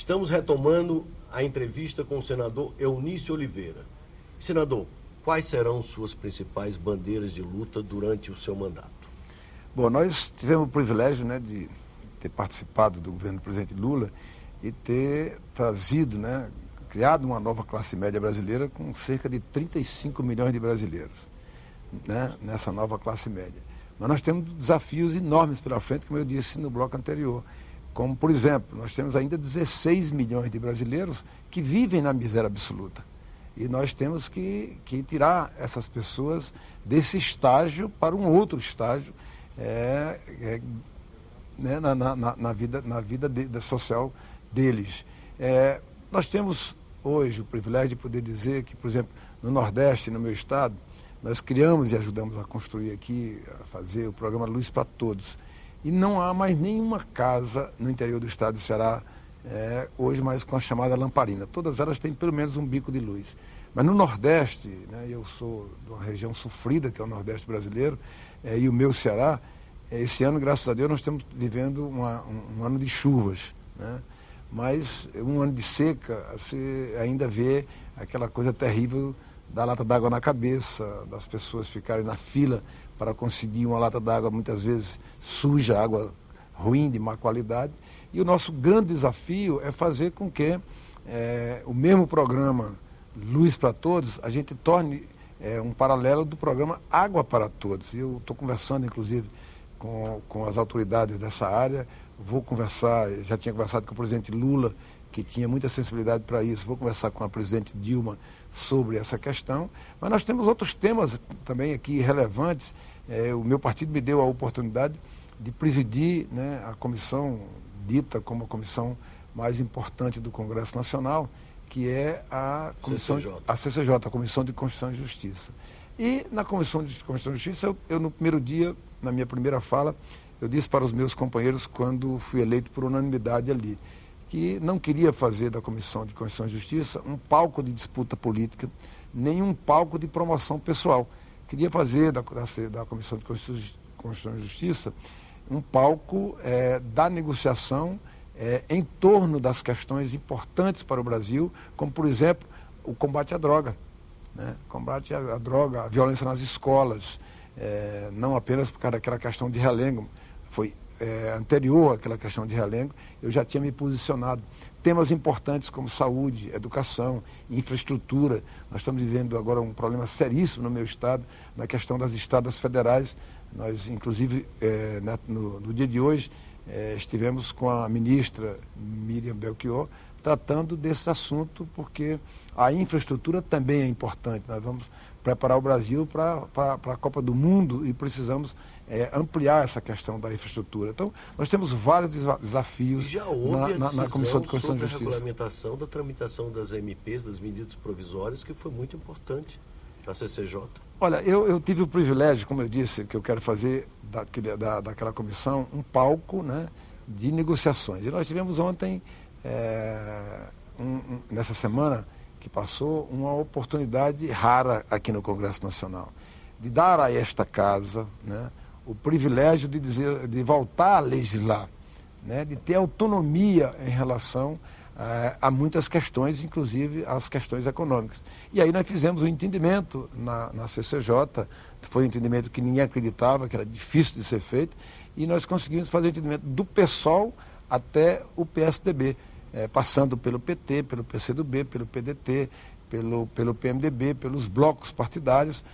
Estamos retomando a entrevista com o senador Eunício Oliveira. Senador, quais serão suas principais bandeiras de luta durante o seu mandato? Bom, nós tivemos o privilégio, né, de ter participado do governo do presidente Lula e ter trazido, né, criado uma nova classe média brasileira com cerca de 35 milhões de brasileiros, né, nessa nova classe média. Mas nós temos desafios enormes pela frente, como eu disse no bloco anterior. Como, por exemplo, nós temos ainda 16 milhões de brasileiros que vivem na miséria absoluta. E nós temos que tirar essas pessoas desse estágio para um outro estágio né, na vida social deles. Nós temos hoje o privilégio de poder dizer que, por exemplo, no Nordeste, no meu estado, nós criamos e ajudamos a construir aqui, a fazer o programa Luz para Todos. E não há mais nenhuma casa no interior do estado do Ceará hoje mais com a chamada lamparina. Todas elas têm pelo menos um bico de luz. Mas no Nordeste, né, eu sou de uma região sofrida, que é o Nordeste brasileiro, e o meu Ceará, esse ano, graças a Deus, nós estamos vivendo um ano de chuvas, né? Mas um ano de seca, você ainda vê aquela coisa terrível da lata d'água na cabeça, das pessoas ficarem na fila para conseguir uma lata d'água, muitas vezes suja, água ruim, de má qualidade. E o nosso grande desafio é fazer com que o mesmo programa Luz para Todos, a gente torne um paralelo do programa Água para Todos. Eu estou conversando, inclusive, com as autoridades dessa área, vou conversar, já tinha conversado com o presidente Lula, que tinha muita sensibilidade para isso, vou conversar com a presidente Dilma sobre essa questão, mas nós temos outros temas também aqui relevantes. O meu partido me deu a oportunidade de presidir, né, a comissão dita como a comissão mais importante do Congresso Nacional, que é a CCJ, a Comissão de Constituição e Justiça. E na Comissão de Constituição e Justiça, eu no primeiro dia, na minha primeira fala, eu disse para os meus companheiros, quando fui eleito por unanimidade ali, que não queria fazer da Comissão de Constituição e Justiça um palco de disputa política, nem um palco de promoção pessoal. Queria fazer da Comissão de Constituição e Justiça um palco da negociação em torno das questões importantes para o Brasil, como, por exemplo, o combate à droga, né? Combate à droga, a violência nas escolas, não apenas por causa daquela questão de realengo, foi anterior àquela questão de realengo, eu já tinha me posicionado. Temas importantes como saúde, educação, infraestrutura. Nós estamos vivendo agora um problema seríssimo no meu estado, na questão das estradas federais. Nós, inclusive, no dia de hoje, estivemos com a ministra Miriam Belchior tratando desse assunto, porque a infraestrutura também é importante. Nós vamos preparar o Brasil para a Copa do Mundo e precisamos ampliar essa questão da infraestrutura. Então, nós temos vários desafios já houve na Comissão de Constituição e sobre a Justiça. regulamentação da tramitação das MPs, das medidas provisórias, que foi muito importante para a CCJ. Olha, eu tive o privilégio, como eu disse, que eu quero fazer daquela comissão um palco, né, de negociações. E nós tivemos ontem, nessa semana que passou, uma oportunidade rara aqui no Congresso Nacional, de dar a esta casa, né, o privilégio de voltar a legislar, né, de ter autonomia em relação a muitas questões, inclusive as questões econômicas. E aí nós fizemos um entendimento na CCJ, foi um entendimento que ninguém acreditava, que era difícil de ser feito, e nós conseguimos fazer o entendimento do PSOL até o PSDB, passando pelo PT, pelo PCdoB, pelo PDT, pelo PMDB, pelos blocos partidários,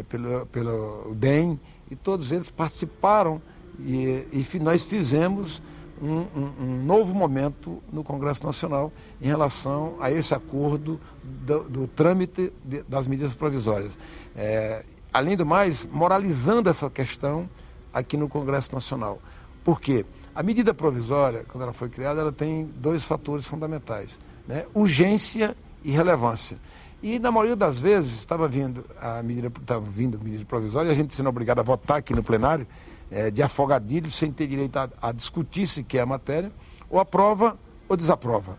pelo DEM, e todos eles participaram e nós fizemos um novo momento no Congresso Nacional em relação a esse acordo do trâmite das medidas provisórias. Além do mais, moralizando essa questão aqui no Congresso Nacional. Por quê? A medida provisória, quando ela foi criada, ela tem dois fatores fundamentais, né? Urgência e relevância. E, na maioria das vezes, estava vindo a medida provisória, e a gente sendo obrigado a votar aqui no plenário, de afogadilho, sem ter direito a discutir se quer a matéria, ou aprova ou desaprova.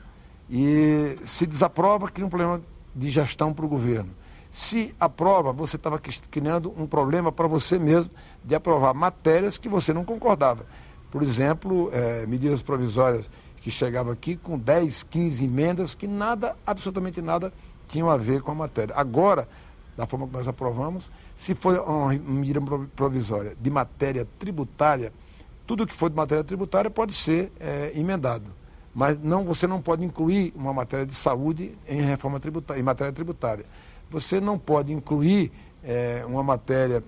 E se desaprova, cria um problema de gestão para o governo. Se aprova, você estava criando um problema para você mesmo de aprovar matérias que você não concordava. Por exemplo, medidas provisórias que chegava aqui com 10, 15 emendas que nada, absolutamente nada, tinham a ver com a matéria. Agora, da forma que nós aprovamos, se for uma medida provisória de matéria tributária, tudo que for de matéria tributária pode ser emendado. Mas você não pode incluir uma matéria de saúde em reforma tributária, em matéria tributária. Você não pode incluir uma matéria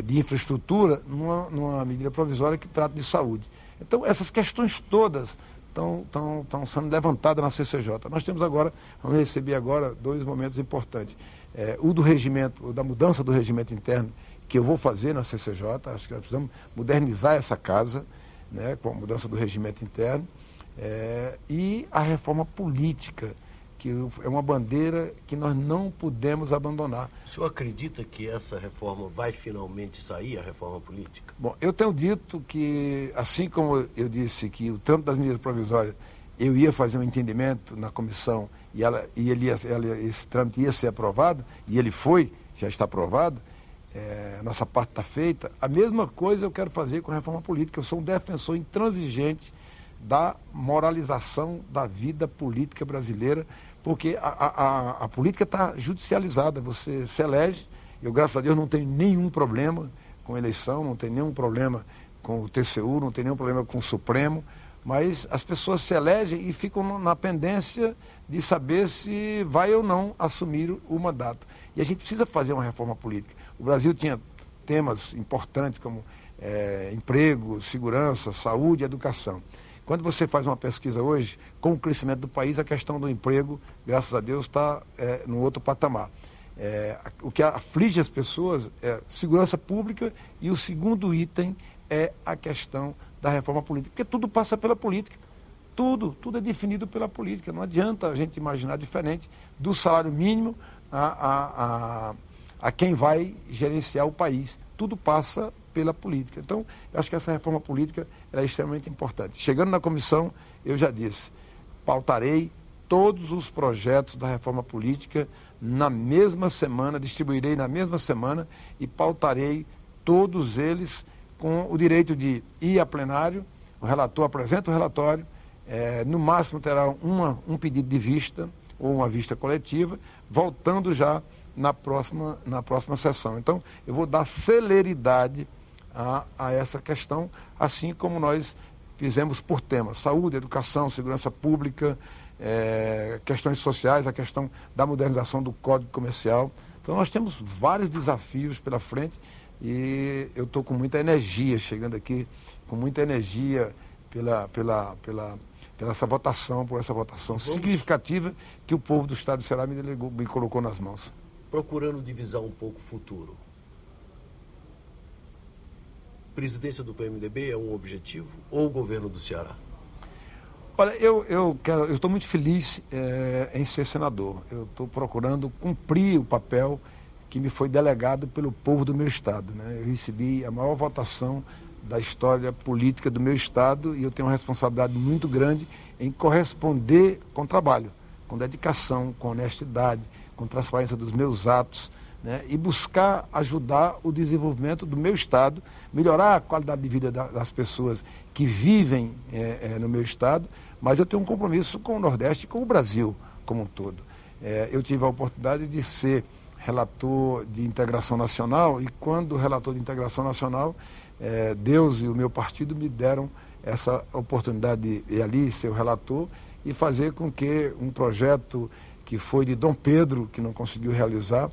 de infraestrutura numa medida provisória que trata de saúde. Então, essas questões todas estão sendo levantadas na CCJ. Nós vamos receber agora 2 momentos importantes. O do regimento, o da mudança do regimento interno, que eu vou fazer na CCJ, acho que nós precisamos modernizar essa casa, né, com a mudança do regimento interno, e a reforma política, que é uma bandeira que nós não podemos abandonar. O senhor acredita que essa reforma vai finalmente sair, a reforma política? Bom, eu tenho dito que, assim como eu disse que o trâmite das medidas provisórias, eu ia fazer um entendimento na comissão e esse trâmite ia ser aprovado, e ele foi, já está aprovado, a nossa parte está feita. A mesma coisa eu quero fazer com a reforma política. Eu sou um defensor intransigente da moralização da vida política brasileira, porque a política está judicializada. Você se elege, eu, graças a Deus, não tenho nenhum problema com eleição, não tenho nenhum problema com o TCU, não tenho nenhum problema com o Supremo, mas as pessoas se elegem e ficam na pendência de saber se vai ou não assumir o mandato. E a gente precisa fazer uma reforma política. O Brasil tinha temas importantes como emprego, segurança, saúde e educação. Quando você faz uma pesquisa hoje, com o crescimento do país, a questão do emprego, graças a Deus, está no outro patamar. O que aflige as pessoas é segurança pública, e o segundo item é a questão da reforma política, porque tudo passa pela política. Tudo é definido pela política. Não adianta a gente imaginar diferente do salário mínimo a quem vai gerenciar o país. Tudo passa pela política. Então, eu acho que essa reforma política é extremamente importante. Chegando na comissão, eu já disse, pautarei todos os projetos da reforma política na mesma semana, distribuirei na mesma semana e pautarei todos eles com o direito de ir a plenário, o relator apresenta o relatório, no máximo terá um pedido de vista ou uma vista coletiva, voltando já na próxima sessão. Então, eu vou dar celeridade a essa questão, assim como nós fizemos por temas: saúde, educação, segurança pública, questões sociais, a questão da modernização do Código Comercial. Então, nós temos vários desafios pela frente e eu estou com muita energia, chegando aqui com muita energia por essa votação significativa que o povo do Estado de Ceará me colocou nas mãos. Procurando divisar um pouco o futuro, presidência do PMDB é um objetivo ou o governo do Ceará? Olha, eu estou muito feliz em ser senador. Eu estou procurando cumprir o papel que me foi delegado pelo povo do meu estado, né? Eu recebi a maior votação da história política do meu estado e eu tenho uma responsabilidade muito grande em corresponder com trabalho, com dedicação, com honestidade, com transparência dos meus atos, né? E buscar ajudar o desenvolvimento do meu estado, melhorar a qualidade de vida das pessoas que vivem no meu estado, mas eu tenho um compromisso com o Nordeste e com o Brasil como um todo. Eu tive a oportunidade de ser relator de integração nacional e quando relator de integração nacional, Deus e o meu partido me deram essa oportunidade de ir ali ser o relator e fazer com que um projeto que foi de Dom Pedro, que não conseguiu realizar,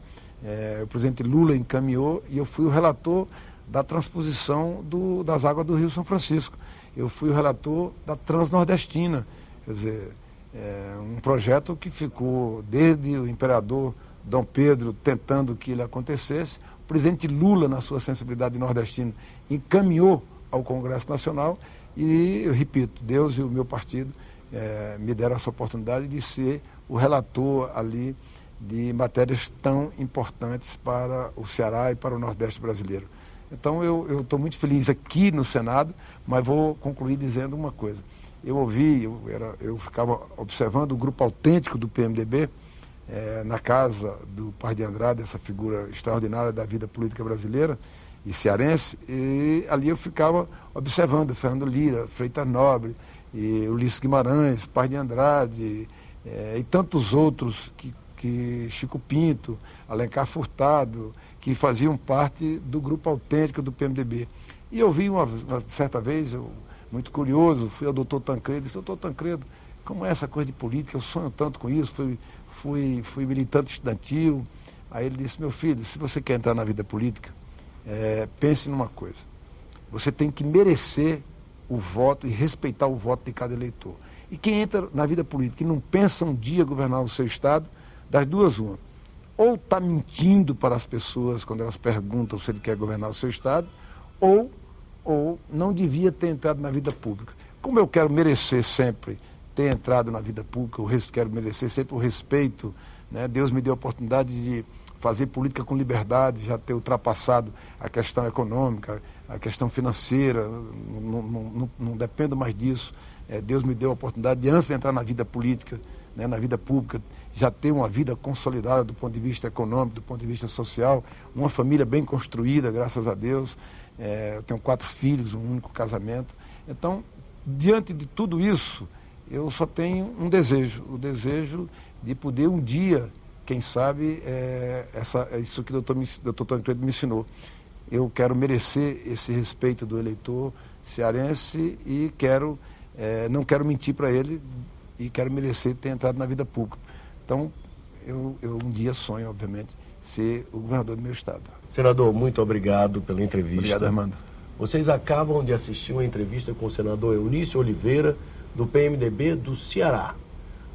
o presidente Lula encaminhou e eu fui o relator da transposição das águas do Rio São Francisco. Eu fui o relator da Transnordestina, quer dizer, um projeto que ficou desde o imperador Dom Pedro tentando que ele acontecesse. O presidente Lula, na sua sensibilidade nordestina, encaminhou ao Congresso Nacional e, eu repito, Deus e o meu partido me deram essa oportunidade de ser o relator ali de matérias tão importantes para o Ceará e para o Nordeste brasileiro. Então, eu estou muito feliz aqui no Senado, mas vou concluir dizendo uma coisa. Eu ficava observando o grupo autêntico do PMDB, na casa do Paz de Andrade, essa figura extraordinária da vida política brasileira e cearense, e ali eu ficava observando Fernando Lira, Freitas Nobre, e Ulisses Guimarães, Paz de Andrade, e tantos outros, que Chico Pinto, Alencar Furtado, que faziam parte do grupo autêntico do PMDB. E eu vi uma certa vez, muito curioso, fui ao doutor Tancredo e disse: doutor Tancredo, como é essa coisa de política? Eu sonho tanto com isso, fui militante estudantil. Aí ele disse: meu filho, se você quer entrar na vida política, pense numa coisa, você tem que merecer o voto e respeitar o voto de cada eleitor. E quem entra na vida política e não pensa um dia governar o seu estado, das duas uma, ou está mentindo para as pessoas quando elas perguntam se ele quer governar o seu estado, ou não devia ter entrado na vida pública. Como eu quero merecer sempre ter entrado na vida pública, eu quero merecer sempre o respeito, né? Deus me deu a oportunidade de fazer política com liberdade, já ter ultrapassado a questão econômica, a questão financeira, não dependo mais disso. Deus me deu a oportunidade de, antes de entrar na vida política, né, na vida pública, já ter uma vida consolidada do ponto de vista econômico, do ponto de vista social, uma família bem construída, graças a Deus. Eu tenho 4 filhos, um único casamento. Então, diante de tudo isso, eu só tenho um desejo, o desejo de poder um dia, quem sabe, isso que o doutor Tancredo me ensinou. Eu quero merecer esse respeito do eleitor cearense e não quero mentir para ele e quero merecer ter entrado na vida pública. Então, eu um dia sonho, obviamente, ser o governador do meu estado. Senador, muito obrigado pela entrevista. Obrigado, Armando. Vocês acabam de assistir uma entrevista com o senador Eunício Oliveira, do PMDB do Ceará.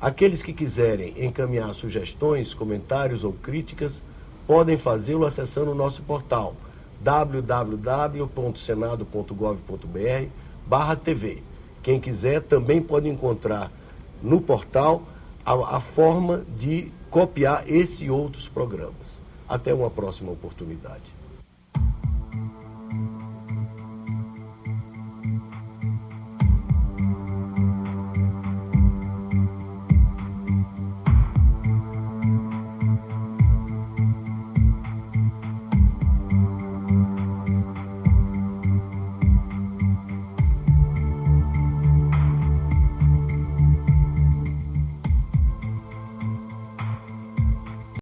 Aqueles que quiserem encaminhar sugestões, comentários ou críticas, podem fazê-lo acessando o nosso portal www.senado.gov.br/TV. Quem quiser também pode encontrar no portal a forma de copiar esse e outros programas. Até uma próxima oportunidade.